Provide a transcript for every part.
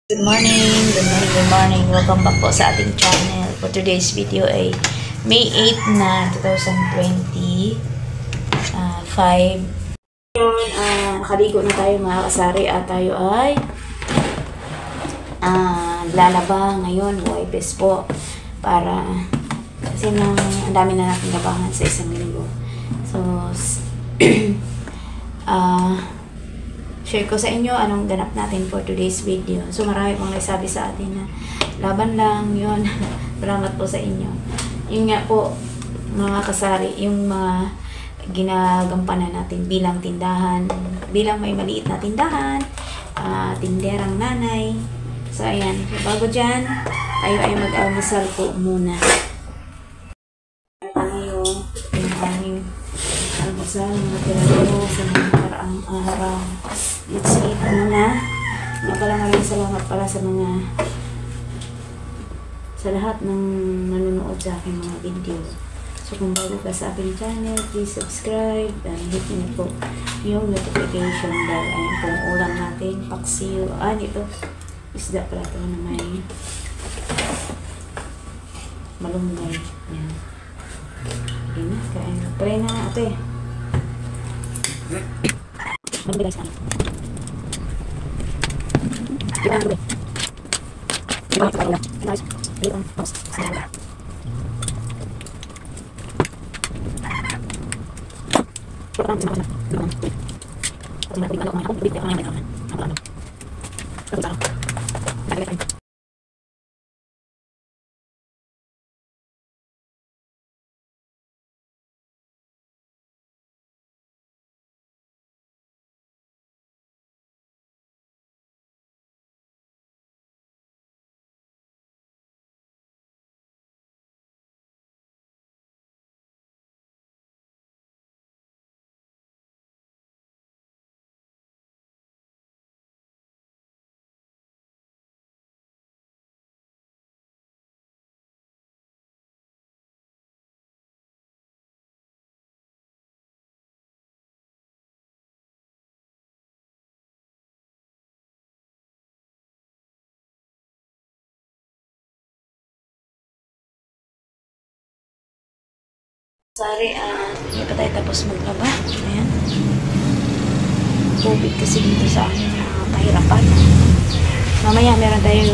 Good morning, good morning, good morning. Welcome back po sa ating channel. For today's video ay May 8 na 2025. Nakaligo na tayo mga kasari at tayo ay lalaba ngayon, Huwebes po, para kasi ang dami na natin labahan sa isang linggo. So share ko sa inyo anong ganap natin for today's video. So marami pong nagsabi sa atin na laban lang yun. Salamat po sa inyo. Yun nga po mga kasari, yung mga ginagampanan natin bilang tindahan, bilang may maliit na tindahan, tinderang nanay. So ayan, bago dyan tayo ay mag-almusal po muna. Tayo yung aming almusal, mga tinadero sa mga karaang araw. Let's eat muna. Maraming salamat pala sa lahat ng nanonood sa aking mga video. So kung bago ka sa aking channel, please subscribe and hit nyo po yung notification bell. Ayan po ang ulam natin, paksiw. Ito isda pala ito na may malunggay. Ayan. Okay na, kain na. Try na ate. Malunggay guys. Kita dulu deh. Kita coba udah. Nice. Ini on. Terus. Kita kan cuma belum. Cuma di kalau mau beli yang lain kan. Apa-apa. Terus tahu. Ada lagi. Sorry, hindi pa tayo tapos maglaba. Ayan. COVID kasi dito sa amin pahirapan. Mamaya meron tayong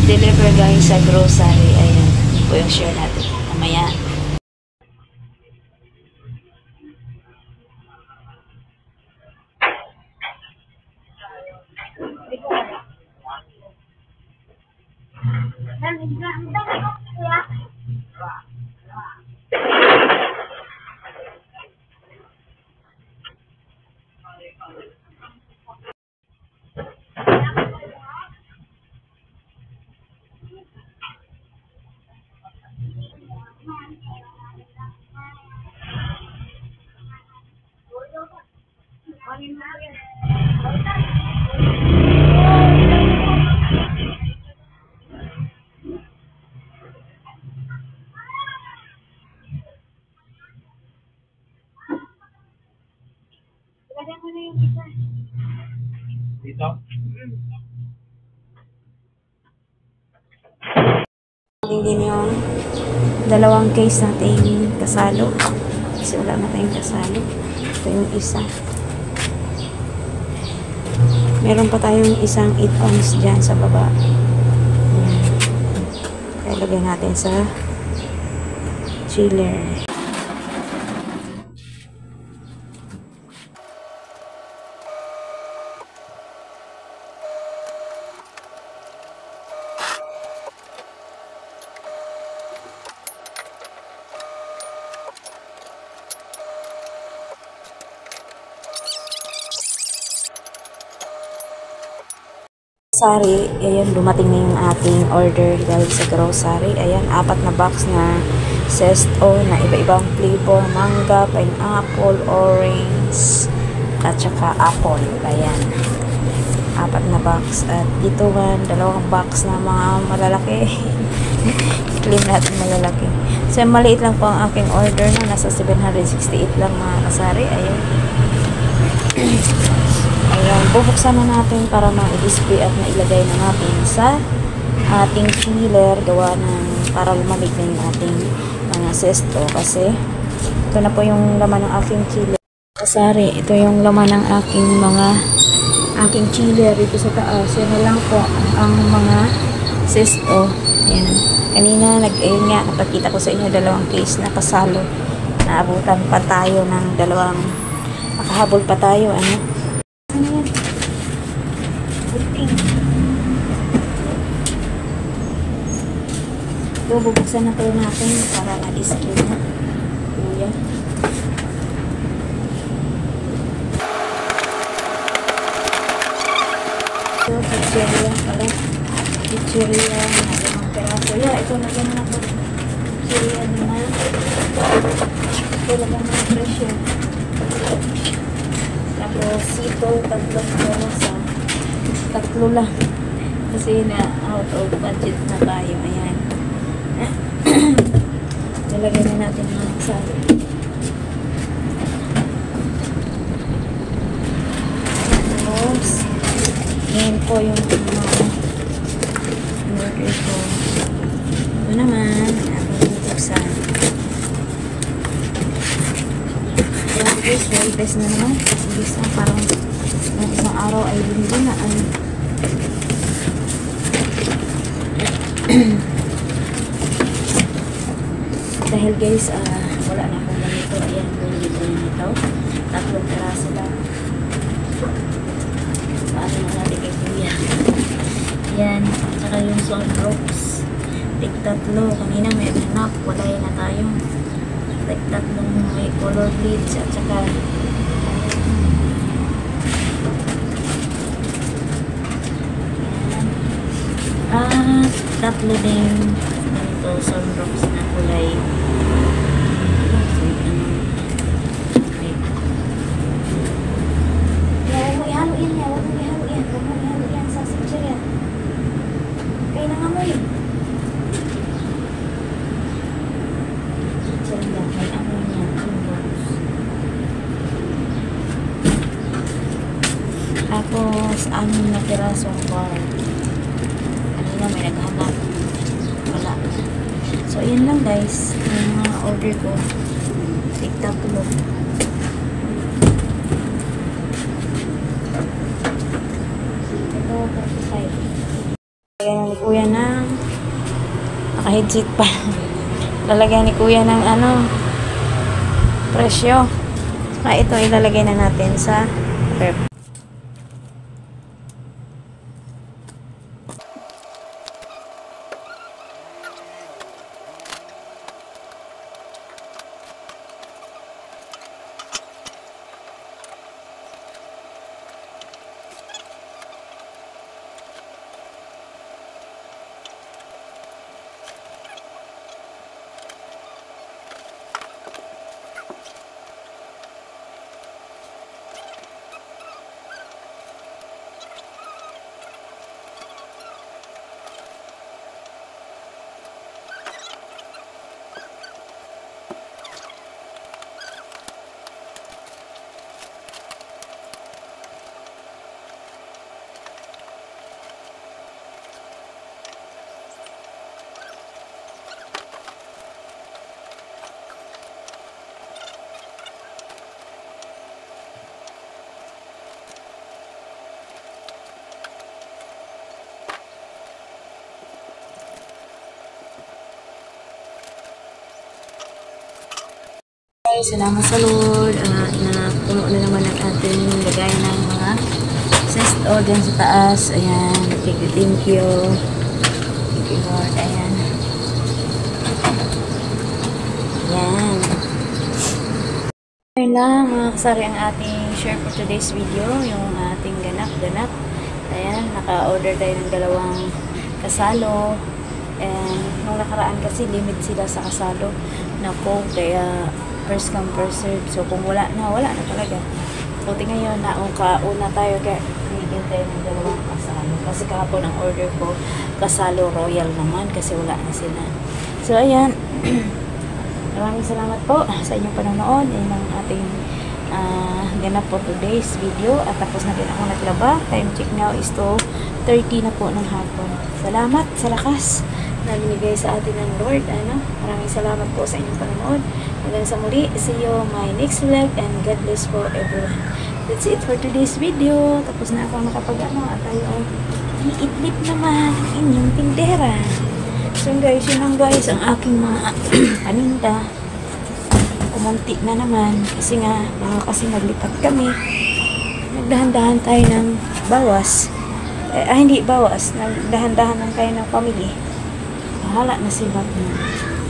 deliver guys sa grocery. Ayan. Yun po yung share natin. Mamaya. Dito? Hindi yung dalawang case nating kasalo. Kasi wala na tayong kasalo. Ito yung isa. Meron pa tayong isang 8 ounce dyan sa baba. Kaya lagyan natin sa chiller. Grocery, ayan, dumating na yung ating order dahil sa grocery. Ayan, 4 na box na Zesto na iba-ibang flavor, manga, pineapple, orange, at saka apple. Ayan, 4 na box. At dito man, 2 box na mga malalaki. Claim natin malalaki. So, maliit lang po ang aking order na nasa 768 lang mga kasari. Ayan. Around bubuksan na natin para ma-display at mailagay na natin sa ating chiller gawa ng para lumamig na yung ating mga sesto. Kasi ito na po yung laman ng aking chiller. Kasari, ito yung laman ng aking chiller dito sa taas. Yan na lang po ang mga sesto. Ayan. Kanina ayun nga, napakita ko sa inyo dalawang case na kasalo. Naabutan pa tayo ng dalawang, makahabol pa tayo. Ano yan? Buting. Ito, bubuksan na po natin para ma-display na. Kuya. Ito, pizzeria pala. Pizzeria na limang peraso. Yeah, ito na ganun ako. Pizzeria naman. Ito lang ang presyo. Tapos ito, tatlo lang. Kasi na out of budget na tayo. Ayan. Nilagay na natin mga kasali. Tapos yan po yung order ko. Ito naman aking bubuksan. Well, best na naman. Best na parang ng isang araw ay linggo na. Dahil guys, wala na akong ganito. Ayan, bumili ko na ito. 3 peraso lang. Paano na natin kay Kuya. Ayan, at saka yung sunrocks. Tig-3. Kanina may anak, wala na tayo. Tig-3 may color bleach at saka tatlo din ganito sunrocks na kulay. Huwag mo ihalo-in niya, huwag mo ihalo-in, huwag mo ihalo-in sa sitcher yan. Kaya nangamoy. Sitcher yan, may amoy niya, sunrocks. Tapos, 6 na pirasong bar. Kanina may naghanap. Wala. So, ayan lang guys. Yung mga order ko. Tig-3. Ito, 45. Lalagyan ni Kuya ng naka-headset pa. Lalagyan ni Kuya ng presyo. Saka ito ilalagay na natin sa rep. Salamat sa Lord na puno na naman ang ating lagay ng mga sesto dyan sa taas. Ayan, thank you. Thank you Lord. Ayan. Ayan. Ayan lang mga kasari ang ating share for today's video. Yung ating ganap. Ayan, naka-order tayo ng 2 kasalo. And nung nakaraan kasi limit sila sa kasalo na po. Kaya first come first serve. So kung wala na talaga. Buti ngayon una tayo kaya hinihintay ng 2 kasalo. Kasi kahapon ang order ko kasalo royal naman kasi wala na sila. So ayan. Maraming salamat po sa inyong panonood. Ayan ang ating ganap po today's video at tapos na din ako naglaba. Time check now is 2:30 na po ng hapon. Salamat sa lakas na binigay sa atin ng Lord. Maraming salamat po sa inyong panonood. Hanggang sa muli, see you my next vlog and God bless for everyone. That's it for today's video. Tapos na ako nakapag-ano at tayo ay iidlip naman ang inyong tindera. So guys, yun lang guys ang aking mga paninda. Kumunti na naman kasi nga kasi naglipat kami. Nagdahan-dahan tayo ng bawas. Hindi bawas. Nagdahan-dahan lang tayo ng pamilya. Bahala na si Batman.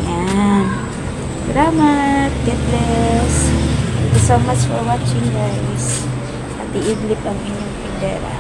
Yan. Salamat. God bless. Thank you so much for watching guys. At iidlip ang inyong tindera.